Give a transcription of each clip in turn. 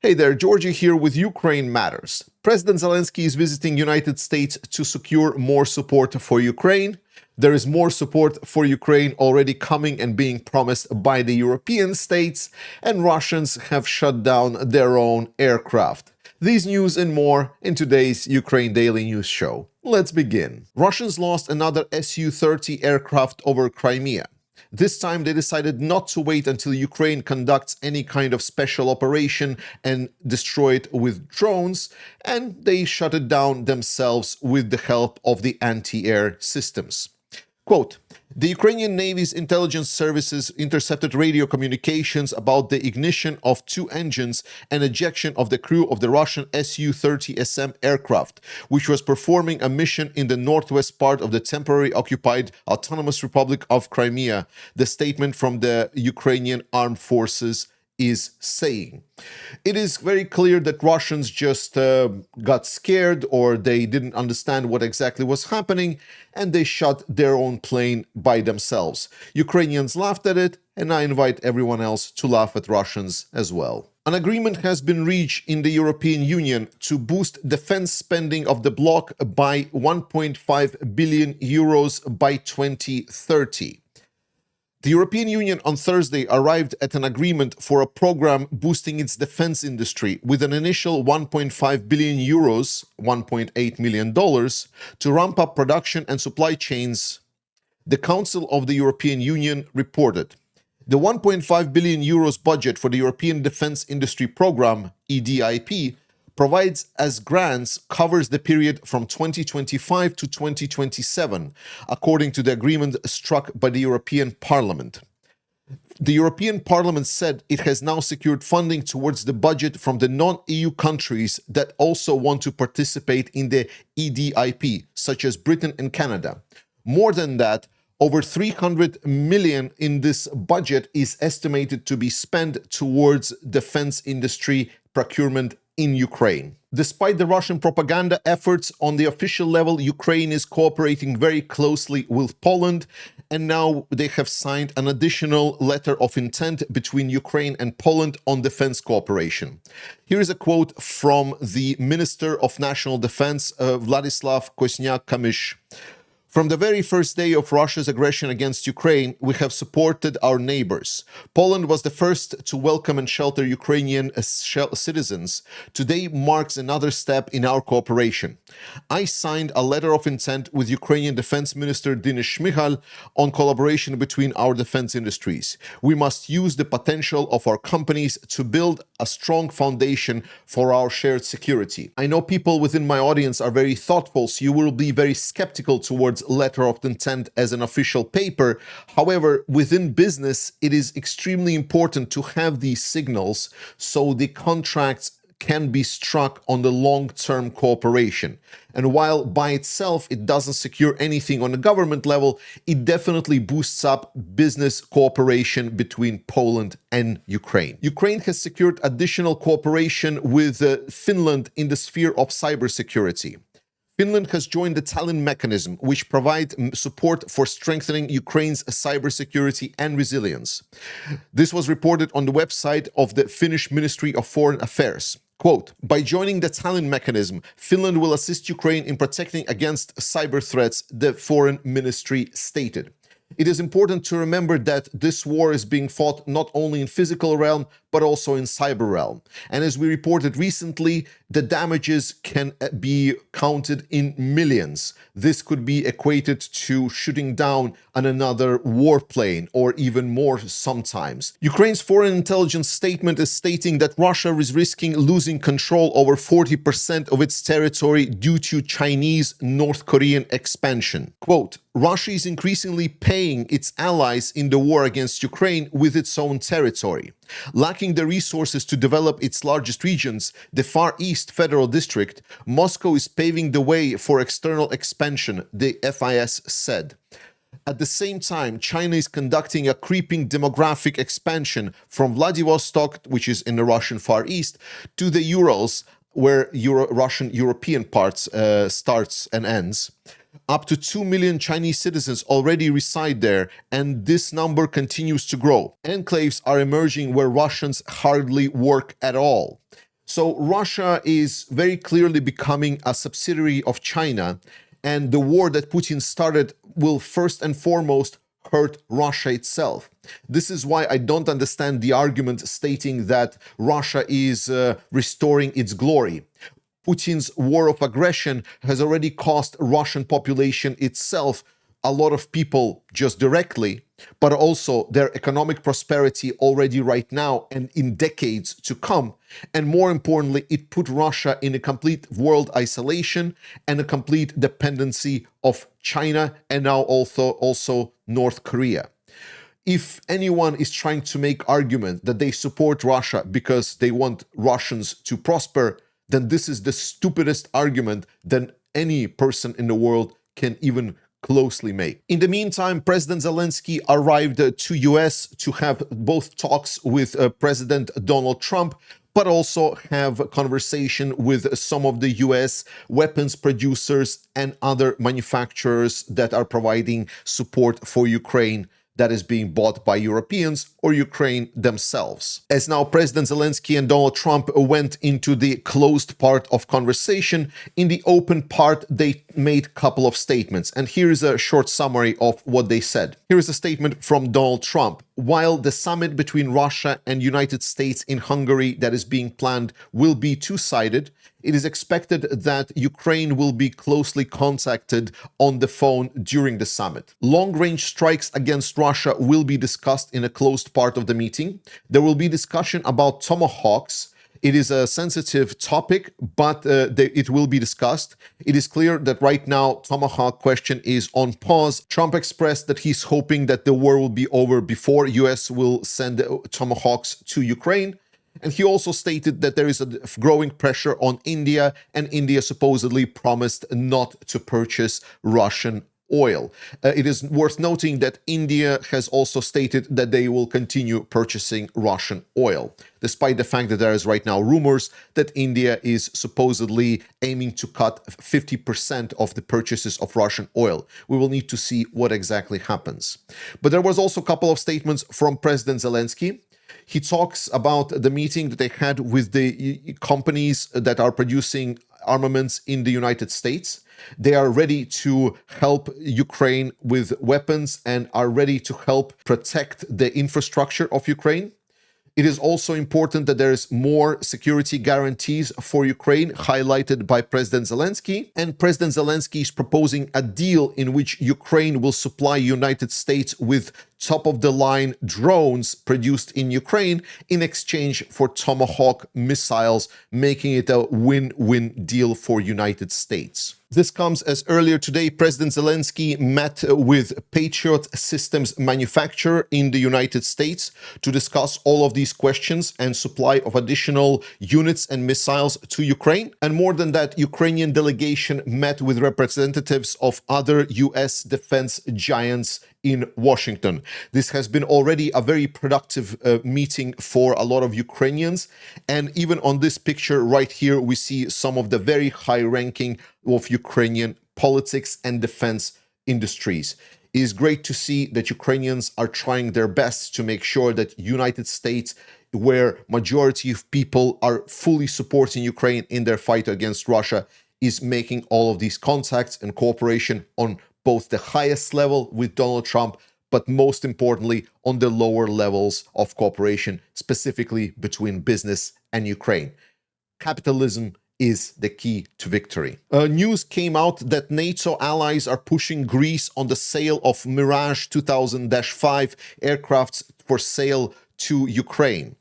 Hey there, Georgie here with Ukraine Matters. President Zelensky is visiting United States to secure more support for Ukraine. There is more support for Ukraine already coming and being promised by the European states, and Russians have shut down their own aircraft. These news and more in today's Ukraine Daily News Show. Let's begin. Russians lost another Su-30 aircraft over Crimea. This time they decided not to wait until Ukraine conducts any kind of special operation and destroy it with drones, and they shut it down themselves with the help of the anti-air systems. Quote, the Ukrainian Navy's intelligence services intercepted radio communications about the ignition of two engines and ejection of the crew of the Russian Su-30SM aircraft, which was performing a mission in the northwest part of the temporarily occupied Autonomous Republic of Crimea, the statement from the Ukrainian Armed Forces is saying. It is very clear that Russians just got scared, or they didn't understand what exactly was happening, and they shot their own plane by themselves. Ukrainians laughed at it, and I invite everyone else to laugh at Russians as well. An agreement has been reached in the European Union to boost defense spending of the bloc by 1.5 billion euros by 2030. The European Union on Thursday arrived at an agreement for a program boosting its defense industry with an initial 1.5 billion euros, $1.8 million, to ramp up production and supply chains. The Council of the European Union reported. The 1.5 billion euros budget for the European Defense Industry Program, EDIP, provides as grants covers the period from 2025 to 2027, according to the agreement struck by the European Parliament. The European Parliament said it has now secured funding towards the budget from the non-EU countries that also want to participate in the EDIP, such as Britain and Canada. More than that, over 300 million in this budget is estimated to be spent towards defense industry procurement in Ukraine. Despite the Russian propaganda efforts on the official level, Ukraine is cooperating very closely with Poland, and now they have signed an additional letter of intent between Ukraine and Poland on defense cooperation. Here is a quote from the Minister of National Defense, Vladislav Kosniak-Kamysh. From the very first day of Russia's aggression against Ukraine, we have supported our neighbors. Poland was the first to welcome and shelter Ukrainian citizens. Today marks another step in our cooperation. I signed a letter of intent with Ukrainian Defense Minister Denis Shmyhal on collaboration between our defense industries. We must use the potential of our companies to build a strong foundation for our shared security. I know people within my audience are very thoughtful, so you will be very skeptical towards letter of intent as an official paper. However, within business, it is extremely important to have these signals so the contracts can be struck on the long-term cooperation. And while by itself it doesn't secure anything on the government level, it definitely boosts up business cooperation between Poland and Ukraine. Ukraine has secured additional cooperation with Finland in the sphere of cybersecurity. Finland has joined the Tallinn mechanism, which provides support for strengthening Ukraine's cybersecurity and resilience. This was reported on the website of the Finnish Ministry of Foreign Affairs. Quote, by joining the Tallinn mechanism, Finland will assist Ukraine in protecting against cyber threats, the foreign ministry stated. It is important to remember that this war is being fought not only in physical realm, but also in cyber realm. And as we reported recently, the damages can be counted in millions. This could be equated to shooting down on another warplane, or even more sometimes. Ukraine's foreign intelligence statement is stating that Russia is risking losing control over 40% of its territory due to Chinese North Korean expansion. Quote, Russia is increasingly paying its allies in the war against Ukraine with its own territory. Lacking the resources to develop its largest regions, the Far East Federal District, Moscow is paving the way for external expansion, the FIS said. At the same time, China is conducting a creeping demographic expansion from Vladivostok, which is in the Russian Far East, to the Urals, where Russian European parts starts and ends. Up to 2 million Chinese citizens already reside there, and this number continues to grow. Enclaves are emerging where Russians hardly work at all. So Russia is very clearly becoming a subsidiary of China, and the war that Putin started will first and foremost hurt Russia itself. This is why I don't understand the argument stating that Russia is restoring its glory. Putin's war of aggression has already cost Russian population itself a lot of people just directly, but also their economic prosperity already right now and in decades to come. And more importantly, it put Russia in a complete world isolation and a complete dependency of China and now also North Korea. If anyone is trying to make argument that they support Russia because they want Russians to prosper, then this is the stupidest argument that any person in the world can even closely make. In the meantime, President Zelensky arrived to US to have both talks with President Donald Trump, but also have a conversation with some of the US weapons producers and other manufacturers that are providing support for Ukraine that is being bought by Europeans or Ukraine themselves. As now President Zelensky and Donald Trump went into the closed part of conversation, in the open part they made a couple of statements. And here's a short summary of what they said. Here is a statement from Donald Trump. While the summit between Russia and United States in Hungary that is being planned will be two-sided, it is expected that Ukraine will be closely contacted on the phone during the summit. Long-range strikes against Russia will be discussed in a closed part of the meeting. There will be discussion about tomahawks. It is a sensitive topic, but it will be discussed. It is clear that right now, tomahawk question is on pause. Trump expressed that he's hoping that the war will be over before US will send tomahawks to Ukraine. And he also stated that there is a growing pressure on India, and India supposedly promised not to purchase Russian oil. It is worth noting that India has also stated that they will continue purchasing Russian oil, despite the fact that there is right now rumors that India is supposedly aiming to cut 50% of the purchases of Russian oil. We will need to see what exactly happens. But there was also a couple of statements from President Zelensky. He talks about the meeting that they had with the companies that are producing armaments in the United States. They are ready to help Ukraine with weapons and are ready to help protect the infrastructure of Ukraine. It is also important that there is more security guarantees for Ukraine, highlighted by President Zelensky. And President Zelensky is proposing a deal in which Ukraine will supply United States with top-of-the-line drones produced in Ukraine in exchange for Tomahawk missiles, making it a win-win deal for United States. This comes as earlier today, President Zelensky met with Patriot systems manufacturer in the United States to discuss all of these questions and supply of additional units and missiles to Ukraine. And more than that, Ukrainian delegation met with representatives of other US defense giants in Washington. This has been already a very productive meeting for a lot of Ukrainians. And even on this picture right here, we see some of the very high ranking of Ukrainian politics and defense industries. It is great to see that Ukrainians are trying their best to make sure that United States, where majority of people are fully supporting Ukraine in their fight against Russia, is making all of these contacts and cooperation on both the highest level with Donald Trump, but most importantly, on the lower levels of cooperation, specifically between business and Ukraine. Capitalism is the key to victory. News came out that NATO allies are pushing Greece on the sale of Mirage 2000-5 aircrafts for sale to Ukraine.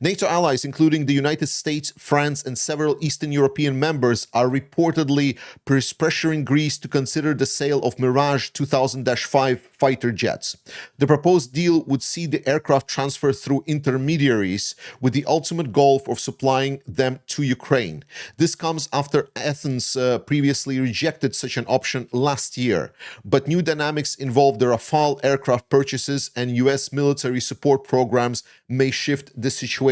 NATO allies, including the United States, France, and several Eastern European members, are reportedly pressuring Greece to consider the sale of Mirage 2000-5 fighter jets. The proposed deal would see the aircraft transfer through intermediaries with the ultimate goal of supplying them to Ukraine. This comes after Athens previously rejected such an option last year. But new dynamics involve the Rafale aircraft purchases, and US military support programs may shift the situation.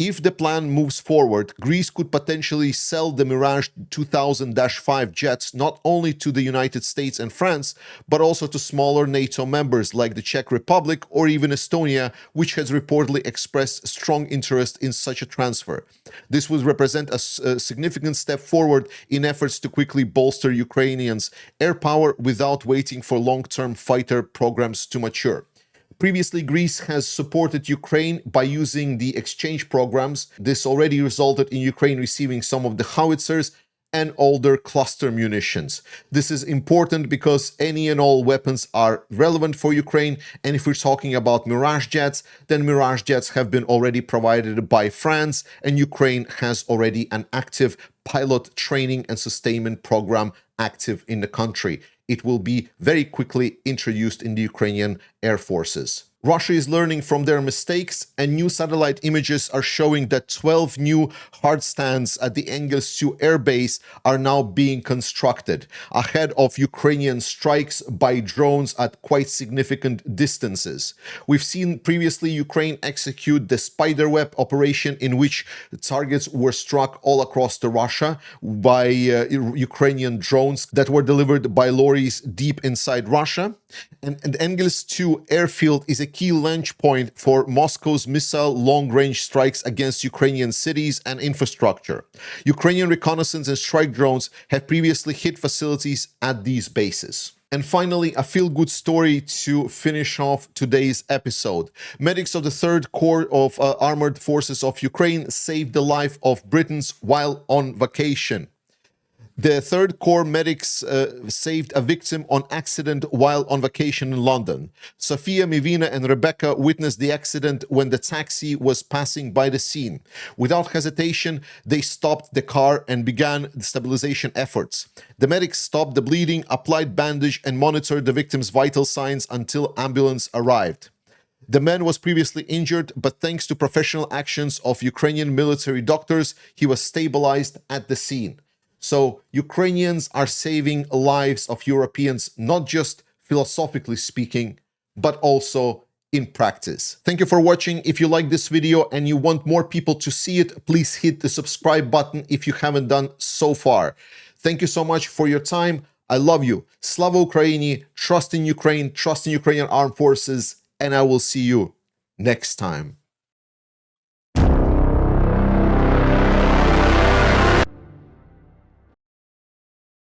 If the plan moves forward, Greece could potentially sell the Mirage 2000-5 jets not only to the United States and France, but also to smaller NATO members like the Czech Republic or even Estonia, which has reportedly expressed strong interest in such a transfer. This would represent a significant step forward in efforts to quickly bolster Ukrainians' air power without waiting for long-term fighter programs to mature. Previously, Greece has supported Ukraine by using the exchange programs. This already resulted in Ukraine receiving some of the howitzers and older cluster munitions. This is important because any and all weapons are relevant for Ukraine, and if we're talking about Mirage jets, then Mirage jets have been already provided by France, and Ukraine has already an active pilot training and sustainment program active in the country. It will be very quickly introduced in the Ukrainian air forces. Russia is learning from their mistakes, and new satellite images are showing that 12 new hardstands at the Engels 2 airbase are now being constructed ahead of Ukrainian strikes by drones at quite significant distances. We've seen previously Ukraine execute the spiderweb operation in which targets were struck all across Russia by Ukrainian drones that were delivered by lorries deep inside Russia. And Engels 2 airfield is a key launch point for Moscow's missile long-range strikes against Ukrainian cities and infrastructure. Ukrainian reconnaissance and strike drones have previously hit facilities at these bases. And finally, a feel-good story to finish off today's episode. Medics of the 3rd Corps of Armored Forces of Ukraine saved the life of Britons while on vacation. The 3rd Corps medics saved a victim on accident while on vacation in London. Sofia, Mivina and Rebecca witnessed the accident when the taxi was passing by the scene. Without hesitation, they stopped the car and began the stabilization efforts. The medics stopped the bleeding, applied bandage and monitored the victim's vital signs until ambulance arrived. The man was previously injured, but thanks to professional actions of Ukrainian military doctors, he was stabilized at the scene. So Ukrainians are saving lives of Europeans, not just philosophically speaking, but also in practice. Thank you for watching. If you like this video and you want more people to see it, please hit the subscribe button if you haven't done so far. Thank you so much for your time. I love you. Slava Ukraini, trust in Ukraine, trust in Ukrainian armed forces, and I will see you next time.